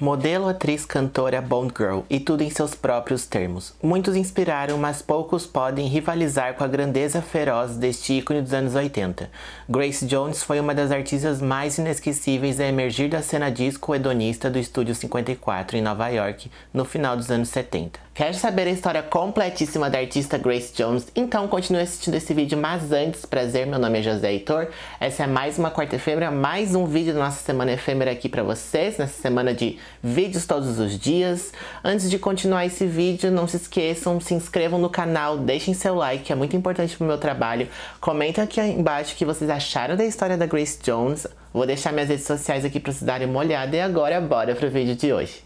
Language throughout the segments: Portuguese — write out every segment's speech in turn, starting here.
Modelo, atriz, cantora, Bond Girl, e tudo em seus próprios termos. Muitos inspiraram, mas poucos podem rivalizar com a grandeza feroz deste ícone dos anos 80. Grace Jones foi uma das artistas mais inesquecíveis a emergir da cena disco hedonista do Estúdio 54 em Nova York no final dos anos 70. Quer saber a história completíssima da artista Grace Jones? Então continue assistindo esse vídeo, mas antes, prazer, meu nome é José Heitor. Essa é mais uma quarta-feira, mais um vídeo da nossa semana efêmera aqui pra vocês, nessa semana de vídeos todos os dias. Antes de continuar esse vídeo, não se esqueçam, se inscrevam no canal, deixem seu like, que é muito importante pro meu trabalho. Comenta aqui embaixo o que vocês acharam da história da Grace Jones. Vou deixar minhas redes sociais aqui pra vocês darem uma olhada. E agora, bora pro vídeo de hoje.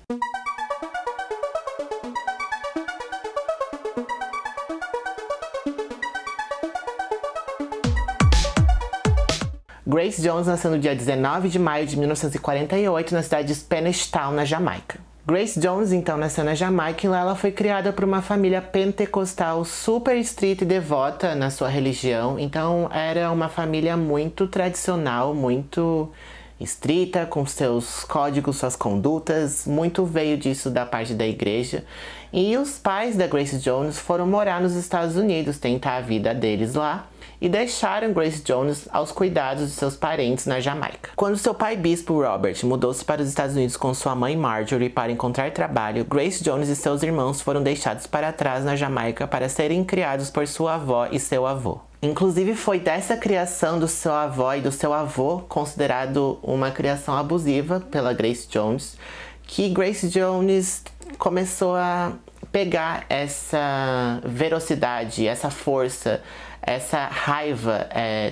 Grace Jones nasceu no dia 19 de maio de 1948 na cidade de Spanish Town, na Jamaica. Grace Jones, então, nasceu na Jamaica e lá ela foi criada por uma família pentecostal super estrita e devota na sua religião. Então, era uma família muito tradicional, muito estrita, com seus códigos, suas condutas. Muito veio disso da parte da igreja. E os pais da Grace Jones foram morar nos Estados Unidos, tentar a vida deles lá, e deixaram Grace Jones aos cuidados de seus parentes na Jamaica. Quando seu pai bispo Robert mudou-se para os Estados Unidos com sua mãe Marjorie para encontrar trabalho, Grace Jones e seus irmãos foram deixados para trás na Jamaica para serem criados por sua avó e seu avô. Inclusive foi dessa criação do seu avó e do seu avô, considerado uma criação abusiva pela Grace Jones, que Grace Jones começou a pegar essa velocidade, essa força, essa raiva,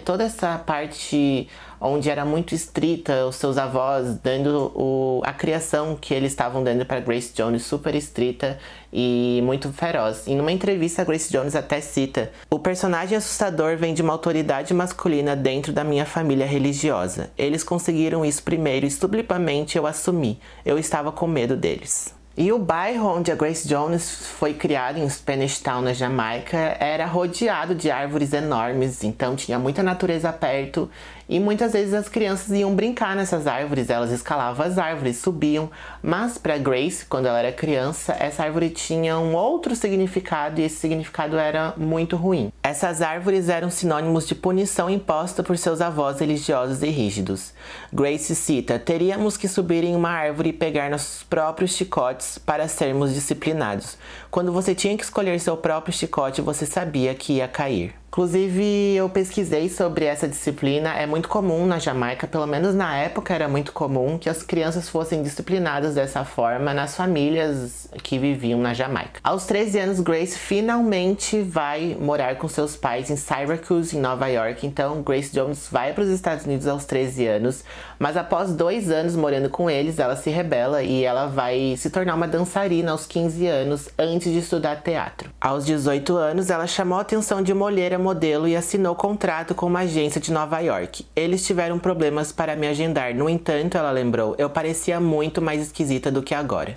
toda essa parte onde era muito estrita, os seus avós dando a criação que eles estavam dando para Grace Jones, super estrita e muito feroz. E numa entrevista, a Grace Jones até cita: "O personagem assustador vem de uma autoridade masculina dentro da minha família religiosa. Eles conseguiram isso primeiro e sublimamente eu assumi. Eu estava com medo deles." E o bairro onde a Grace Jones foi criada, em Spanish Town, na Jamaica, era rodeado de árvores enormes, então tinha muita natureza perto e muitas vezes as crianças iam brincar nessas árvores, elas escalavam as árvores, subiam, mas para Grace, quando ela era criança, essa árvore tinha um outro significado e esse significado era muito ruim. Essas árvores eram sinônimos de punição imposta por seus avós religiosos e rígidos. Grace cita: "Teríamos que subir em uma árvore e pegar nossos próprios chicotes para sermos disciplinados. Quando você tinha que escolher seu próprio chicote, você sabia que ia cair." Inclusive, eu pesquisei sobre essa disciplina. É muito comum na Jamaica, pelo menos na época era muito comum, que as crianças fossem disciplinadas dessa forma nas famílias que viviam na Jamaica. Aos 13 anos, Grace finalmente vai morar com seus pais em Syracuse, em Nova York. Então, Grace Jones vai para os Estados Unidos aos 13 anos, mas após 2 anos morando com eles, ela se rebela e ela vai se tornar uma dançarina aos 15 anos, antes de estudar teatro. Aos 18 anos, ela chamou a atenção de uma olheira modelo e assinou contrato com uma agência de Nova York. Eles tiveram problemas para me agendar, no entanto, ela lembrou, eu parecia muito mais esquisita do que agora.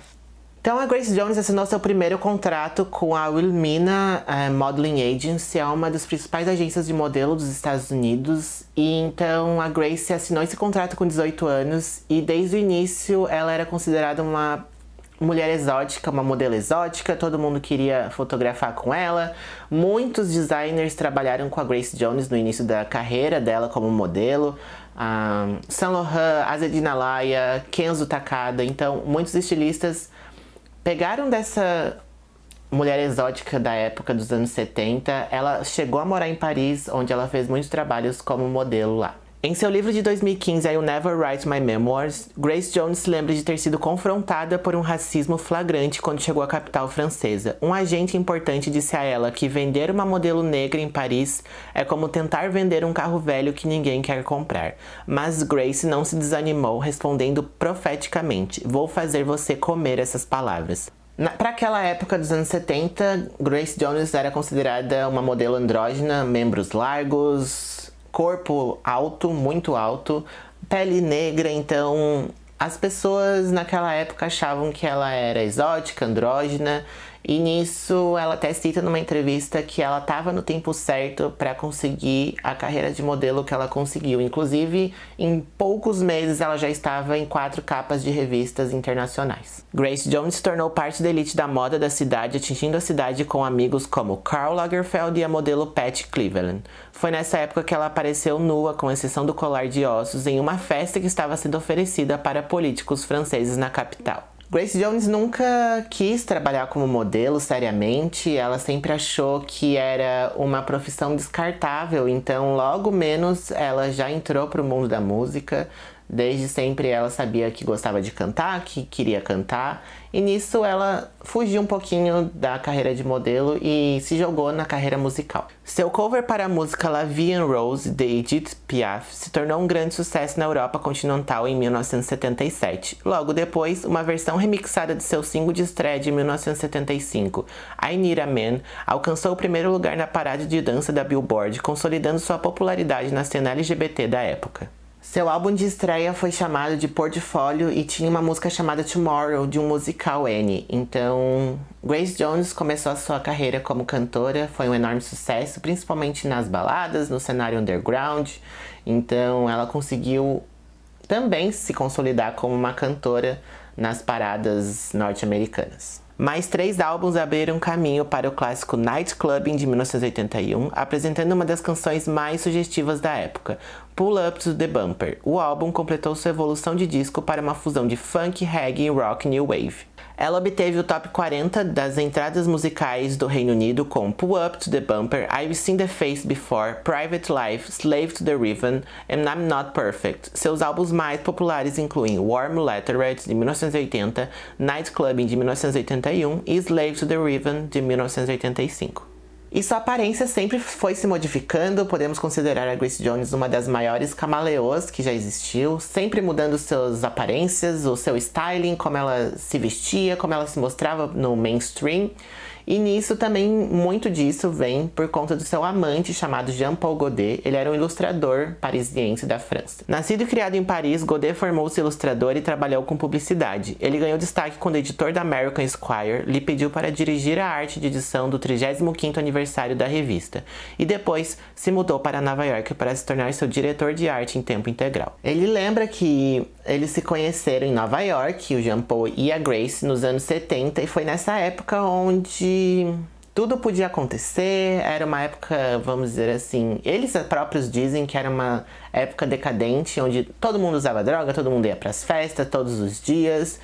Então a Grace Jones assinou seu primeiro contrato com a Wilhelmina Modeling Agency, é uma das principais agências de modelo dos Estados Unidos. E então a Grace assinou esse contrato com 18 anos e desde o início ela era considerada uma mulher exótica, uma modelo exótica, todo mundo queria fotografar com ela. Muitos designers trabalharam com a Grace Jones no início da carreira dela como modelo. Saint Laurent, Azedine Alaia, Kenzo Takada. Então, muitos estilistas pegaram dessa mulher exótica da época dos anos 70. Ela chegou a morar em Paris, onde ela fez muitos trabalhos como modelo lá. Em seu livro de 2015, I Will Never Write My Memoirs, Grace Jones se lembra de ter sido confrontada por um racismo flagrante quando chegou à capital francesa. Um agente importante disse a ela que vender uma modelo negra em Paris é como tentar vender um carro velho que ninguém quer comprar. Mas Grace não se desanimou, respondendo profeticamente: "Vou fazer você comer essas palavras." Para aquela época dos anos 70, Grace Jones era considerada uma modelo andrógina, membros largos, corpo alto, muito alto, pele negra. Então as pessoas naquela época achavam que ela era exótica, andrógina, E nisso ela até cita numa entrevista que ela estava no tempo certo para conseguir a carreira de modelo que ela conseguiu. Inclusive, em poucos meses ela já estava em 4 capas de revistas internacionais. Grace Jones se tornou parte da elite da moda da cidade, atingindo a cidade com amigos como Karl Lagerfeld e a modelo Patty Cleveland. Foi nessa época que ela apareceu nua, com exceção do colar de ossos, em uma festa que estava sendo oferecida para políticos franceses na capital. Grace Jones nunca quis trabalhar como modelo seriamente, ela sempre achou que era uma profissão descartável, então logo menos ela já entrou para o mundo da música. Desde sempre ela sabia que gostava de cantar, que queria cantar, e nisso ela fugiu um pouquinho da carreira de modelo e se jogou na carreira musical. Seu cover para a música La Vie en Rose, de Edith Piaf, se tornou um grande sucesso na Europa continental em 1977. Logo depois, uma versão remixada de seu single de estreia de 1975, I Need a Man, alcançou o primeiro lugar na parada de dança da Billboard, consolidando sua popularidade na cena LGBT da época. Seu álbum de estreia foi chamado de Portfólio e tinha uma música chamada Tomorrow, de um musical Annie. Então, Grace Jones começou a sua carreira como cantora, foi um enorme sucesso, principalmente nas baladas, no cenário underground. Então, ela conseguiu também se consolidar como uma cantora nas paradas norte-americanas. Mais 3 álbuns abriram caminho para o clássico Night Clubbing de 1981, apresentando uma das canções mais sugestivas da época, Pull Up to the Bumper. O álbum completou sua evolução de disco para uma fusão de funk, reggae e rock new wave. Ela obteve o top 40 das entradas musicais do Reino Unido com Pull Up to the Bumper, I've Seen the Face Before, Private Life, Slave to the Rhythm and I'm Not Perfect. Seus álbuns mais populares incluem Warm Leatherette, de 1980, Night Clubbing, de 1981 e Slave to the Rhythm, de 1985. E sua aparência sempre foi se modificando, podemos considerar a Grace Jones uma das maiores camaleões que já existiu, sempre mudando suas aparências, o seu styling, como ela se vestia, como ela se mostrava no mainstream. E nisso também, muito disso vem por conta do seu amante chamado Jean-Paul Gaultier. Ele era um ilustrador parisiense da França. Nascido e criado em Paris, Gaultier formou-se ilustrador e trabalhou com publicidade. Ele ganhou destaque quando o editor da American Esquire lhe pediu para dirigir a arte de edição do 35º aniversário da revista. E depois se mudou para Nova York para se tornar seu diretor de arte em tempo integral. Ele lembra que eles se conheceram em Nova York, o Jean-Paul e a Grace, nos anos 70, e foi nessa época onde tudo podia acontecer. Era uma época, vamos dizer assim, eles próprios dizem que era uma época decadente, onde todo mundo usava droga, todo mundo ia pras festas todos os dias,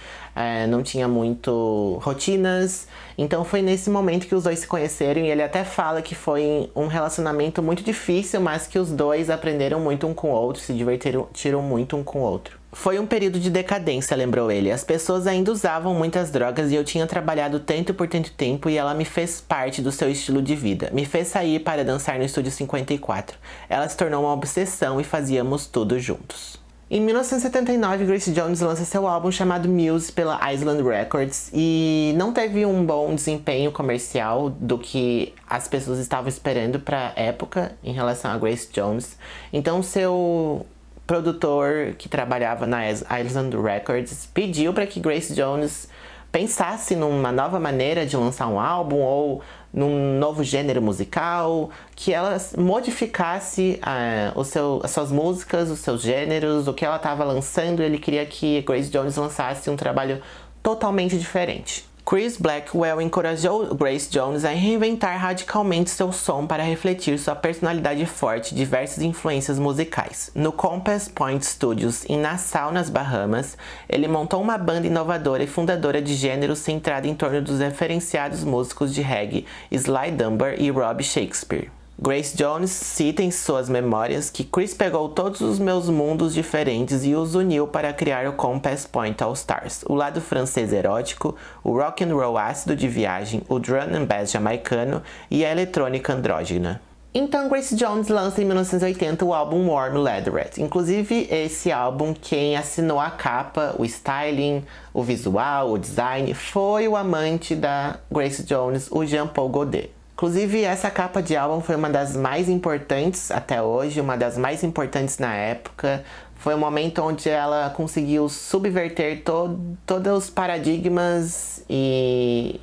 não tinha muito rotinas. Então foi nesse momento que os dois se conheceram, e ele até fala que foi um relacionamento muito difícil, mas que os dois aprenderam muito um com o outro, se divertiram muito um com o outro. Foi um período de decadência, lembrou ele. As pessoas ainda usavam muitas drogas e eu tinha trabalhado tanto por tanto tempo e ela me fez parte do seu estilo de vida. Me fez sair para dançar no Estúdio 54. Ela se tornou uma obsessão e fazíamos tudo juntos. Em 1979, Grace Jones lança seu álbum chamado Muse pela Island Records e não teve um bom desempenho comercial do que as pessoas estavam esperando para a época em relação a Grace Jones. Então seu produtor que trabalhava na Island Records pediu para que Grace Jones pensasse numa nova maneira de lançar um álbum ou num novo gênero musical, que ela modificasse as suas músicas, os seus gêneros, o que ela estava lançando. Ele queria que Grace Jones lançasse um trabalho totalmente diferente. Chris Blackwell encorajou Grace Jones a reinventar radicalmente seu som para refletir sua personalidade forte e diversas influências musicais. No Compass Point Studios, em Nassau, nas Bahamas, ele montou uma banda inovadora e fundadora de gêneros centrada em torno dos referenciados músicos de reggae Sly Dunbar e Rob Shakespeare. Grace Jones cita em suas memórias que Chris pegou todos os meus mundos diferentes e os uniu para criar o Compass Point All Stars, o lado francês erótico, o rock and roll ácido de viagem, o drum and bass jamaicano e a eletrônica andrógena. Então Grace Jones lança em 1980 o álbum Warm Leatherette. Inclusive esse álbum, quem assinou a capa, o styling, o visual, o design, foi o amante da Grace Jones, o Jean-Paul Gaultier. Inclusive, essa capa de álbum foi uma das mais importantes até hoje, uma das mais importantes na época. Foi um momento onde ela conseguiu subverter todos os paradigmas em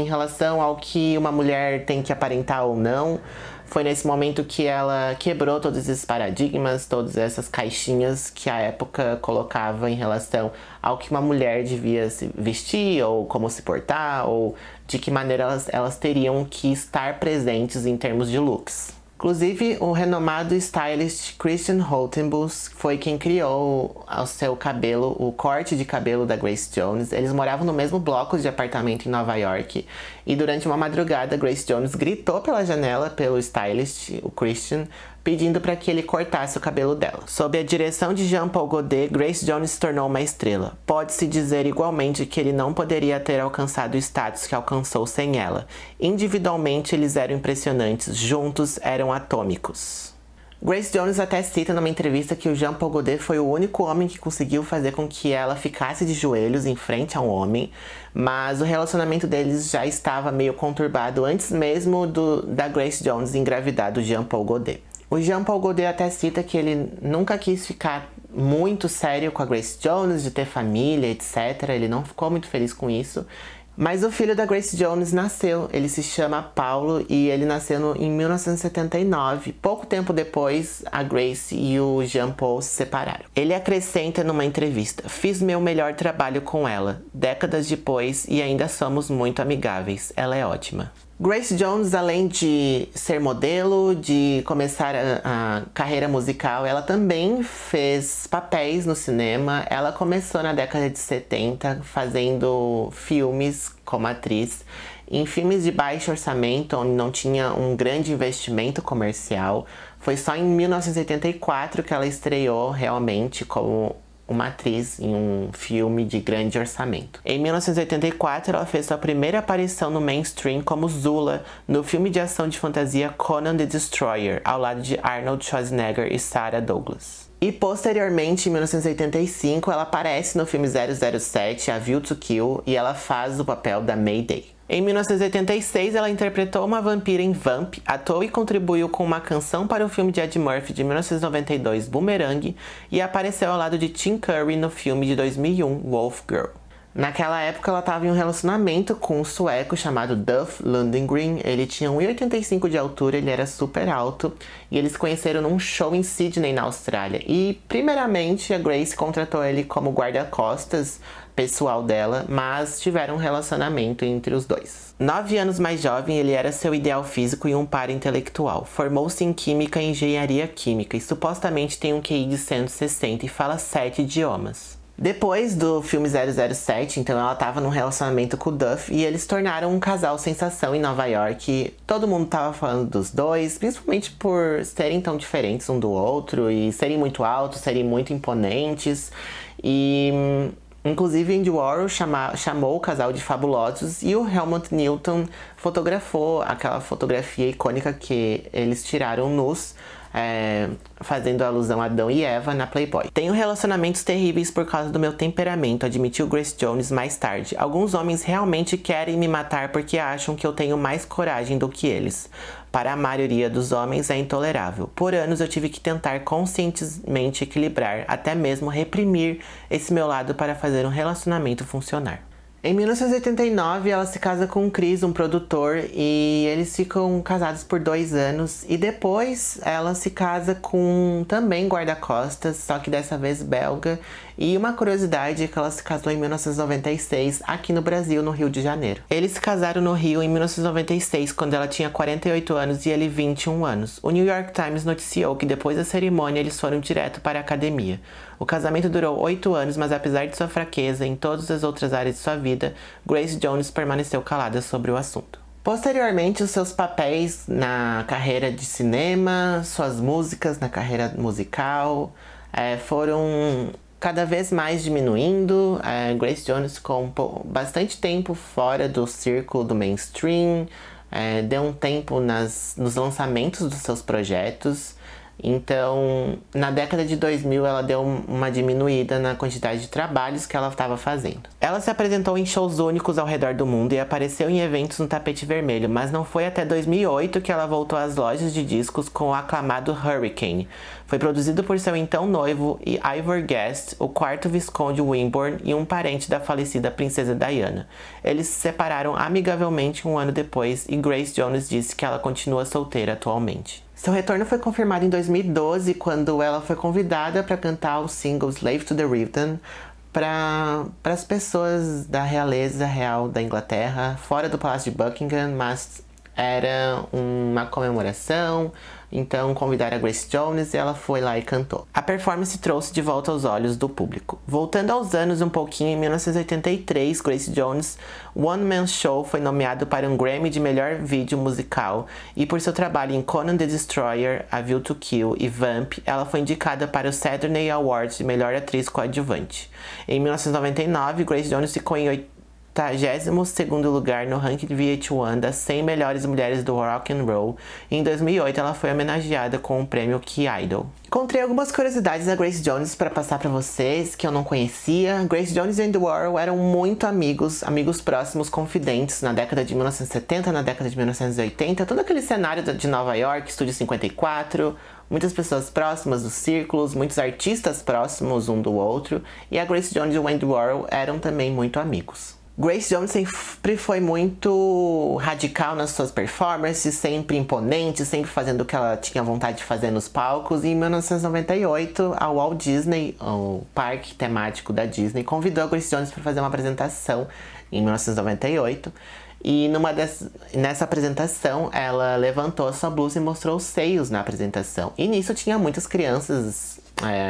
relação ao que uma mulher tem que aparentar ou não. Foi nesse momento que ela quebrou todos esses paradigmas, todas essas caixinhas que a época colocava em relação ao que uma mulher devia se vestir, ou como se portar, ou de que maneira elas teriam que estar presentes em termos de looks. Inclusive, o renomado stylist Christian Holtenbus foi quem criou o seu cabelo, o corte de cabelo da Grace Jones. Eles moravam no mesmo bloco de apartamento em Nova York. E durante uma madrugada, Grace Jones gritou pela janela pelo stylist, o Christian, pedindo para que ele cortasse o cabelo dela. Sob a direção de Jean Paul Gaultier, Grace Jones se tornou uma estrela. Pode-se dizer igualmente que ele não poderia ter alcançado o status que alcançou sem ela. Individualmente, eles eram impressionantes, juntos eram atômicos. Grace Jones até cita numa entrevista que o Jean Paul Gaultier foi o único homem que conseguiu fazer com que ela ficasse de joelhos em frente a um homem, mas o relacionamento deles já estava meio conturbado antes mesmo da Grace Jones engravidar do Jean Paul Gaultier. O Jean Paul Gaultier até cita que ele nunca quis ficar muito sério com a Grace Jones, de ter família, etc. Ele não ficou muito feliz com isso. Mas o filho da Grace Jones nasceu, ele se chama Paulo e ele nasceu em 1979. Pouco tempo depois, a Grace e o Jean Paul se separaram. Ele acrescenta numa entrevista: "Fiz meu melhor trabalho com ela, décadas depois, e ainda somos muito amigáveis. Ela é ótima." Grace Jones, além de ser modelo, de começar a carreira musical, ela também fez papéis no cinema. Ela começou na década de 70 fazendo filmes como atriz, em filmes de baixo orçamento, onde não tinha um grande investimento comercial. Foi só em 1984 que ela estreou realmente como uma atriz em um filme de grande orçamento. Em 1984, ela fez sua primeira aparição no mainstream como Zula, no filme de ação de fantasia Conan the Destroyer, ao lado de Arnold Schwarzenegger e Sarah Douglas. E posteriormente, em 1985, ela aparece no filme 007, A View to Kill, e ela faz o papel da Mayday. Em 1986, ela interpretou uma vampira em Vamp, atuou e contribuiu com uma canção para o filme de Ed Murphy de 1992, Boomerang, e apareceu ao lado de Tim Curry no filme de 2001, Wolf Girl. Naquela época, ela estava em um relacionamento com um sueco chamado Duff Lundgren. Ele tinha 1,85 de altura, ele era super alto, e eles se conheceram num show em Sydney, na Austrália. E, primeiramente, a Grace contratou ele como guarda-costas pessoal dela, mas tiveram um relacionamento entre os dois. 9 anos mais jovem, ele era seu ideal físico e um par intelectual. Formou-se em Química e Engenharia Química e supostamente tem um QI de 160 e fala 7 idiomas. Depois do filme 007, então ela estava num relacionamento com o Duff e eles se tornaram um casal sensação em Nova York. Todo mundo estava falando dos dois, principalmente por serem tão diferentes um do outro e serem muito altos, serem muito imponentes. E inclusive Andy Warhol chamou o casal de fabulosos e o Helmut Newton fotografou aquela fotografia icônica que eles tiraram nus, fazendo alusão a Adão e Eva na Playboy. "Tenho relacionamentos terríveis por causa do meu temperamento", admitiu Grace Jones mais tarde. "Alguns homens realmente querem me matar porque acham que eu tenho mais coragem do que eles. Para a maioria dos homens é intolerável. Por anos eu tive que tentar conscientemente equilibrar, até mesmo reprimir esse meu lado para fazer um relacionamento funcionar." Em 1989, ela se casa com Chris, um produtor, e eles ficam casados por 2 anos. E depois ela se casa com também guarda-costas, só que dessa vez belga. E uma curiosidade é que ela se casou em 1996, aqui no Brasil, no Rio de Janeiro. Eles se casaram no Rio em 1996, quando ela tinha 48 anos e ele 21 anos. O New York Times noticiou que depois da cerimônia eles foram direto para a academia. O casamento durou 8 anos, mas apesar de sua fraqueza em todas as outras áreas de sua vida, Grace Jones permaneceu calada sobre o assunto. Posteriormente, os seus papéis na carreira de cinema, suas músicas na carreira musical, foram cada vez mais diminuindo. Grace Jones ficou bastante tempo fora do círculo do mainstream, deu um tempo nos lançamentos dos seus projetos. Então, na década de 2000, ela deu uma diminuída na quantidade de trabalhos que ela estava fazendo. Ela se apresentou em shows únicos ao redor do mundo e apareceu em eventos no tapete vermelho, mas não foi até 2008 que ela voltou às lojas de discos com o aclamado Hurricane. Foi produzido por seu então noivo Ivor Guest, o quarto Visconde Wimborne e um parente da falecida princesa Diana. Eles se separaram amigavelmente um ano depois e Grace Jones disse que ela continua solteira atualmente. Seu retorno foi confirmado em 2012, quando ela foi convidada para cantar o single Slave to the Rhythm para as pessoas da realeza real da Inglaterra, fora do Palácio de Buckingham, mas era uma comemoração, então convidaram a Grace Jones e ela foi lá e cantou. A performance trouxe de volta aos olhos do público. Voltando aos anos um pouquinho, em 1983, Grace Jones' One Man Show foi nomeado para um Grammy de melhor vídeo musical e por seu trabalho em Conan the Destroyer, A View to Kill e Vamp, ela foi indicada para o Saturday Awards de melhor atriz coadjuvante. Em 1999, Grace Jones ficou em 82º lugar no ranking VH1 das 100 melhores mulheres do rock and roll. E em 2008 ela foi homenageada com o prêmio Key Idol. Encontrei algumas curiosidades da Grace Jones para passar para vocês que eu não conhecia. Grace Jones e Andy Warhol eram muito amigos próximos, confidentes na década de 1970, na década de 1980, todo aquele cenário de Nova York, Estúdio 54, muitas pessoas próximas dos círculos, muitos artistas próximos um do outro, e a Grace Jones e o Andy Warhol eram também muito amigos. Grace Jones sempre foi muito radical nas suas performances, sempre imponente, sempre fazendo o que ela tinha vontade de fazer nos palcos. E em 1998, a Walt Disney, o parque temático da Disney, convidou a Grace Jones para fazer uma apresentação em 1998. E nessa apresentação, ela levantou sua blusa e mostrou os seios na apresentação. E nisso tinha muitas crianças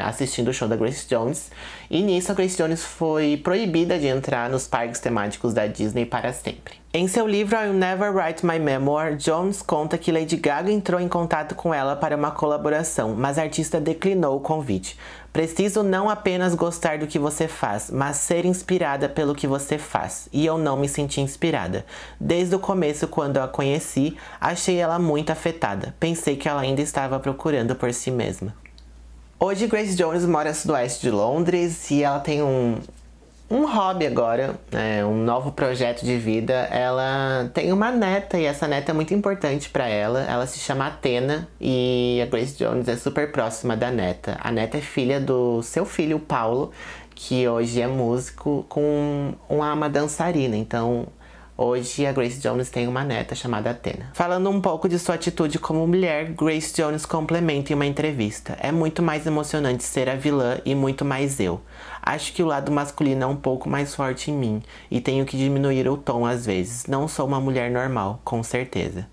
assistindo o show da Grace Jones. E nisso a Grace Jones foi proibida de entrar nos parques temáticos da Disney para sempre. Em seu livro I'll Never Write My Memoir, Jones conta que Lady Gaga entrou em contato com ela para uma colaboração, mas a artista declinou o convite. Preciso não apenas gostar do que você faz, mas ser inspirada pelo que você faz. E eu não me senti inspirada. Desde o começo, quando eu a conheci, achei ela muito afetada. Pensei que ela ainda estava procurando por si mesma. Hoje Grace Jones mora no sudoeste de Londres e ela tem um hobby agora, um novo projeto de vida. Ela tem uma neta e essa neta é muito importante para ela. Ela se chama Athena e a Grace Jones é super próxima da neta. A neta é filha do seu filho, Paulo, que hoje é músico com uma dançarina. Então, hoje a Grace Jones tem uma neta chamada Athena. Falando um pouco de sua atitude como mulher, Grace Jones complementa em uma entrevista. É muito mais emocionante ser a vilã e muito mais eu. Acho que o lado masculino é um pouco mais forte em mim e tenho que diminuir o tom às vezes. Não sou uma mulher normal, com certeza.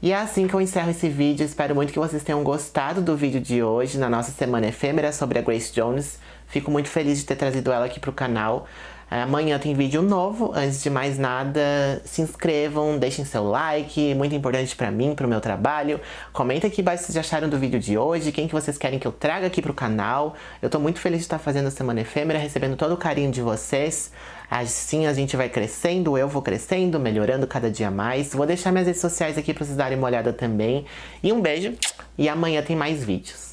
E é assim que eu encerro esse vídeo. Espero muito que vocês tenham gostado do vídeo de hoje, na nossa semana efêmera sobre a Grace Jones. Fico muito feliz de ter trazido ela aqui pro canal. Amanhã tem vídeo novo. Antes de mais nada, se inscrevam, deixem seu like, muito importante pra mim, pro meu trabalho. Comenta aqui embaixo o que vocês acharam do vídeo de hoje, quem que vocês querem que eu traga aqui pro canal. Eu tô muito feliz de estar fazendo a Semana Efêmera, recebendo todo o carinho de vocês. Assim a gente vai crescendo, eu vou crescendo, melhorando cada dia mais. Vou deixar minhas redes sociais aqui pra vocês darem uma olhada também. E um beijo, e amanhã tem mais vídeos.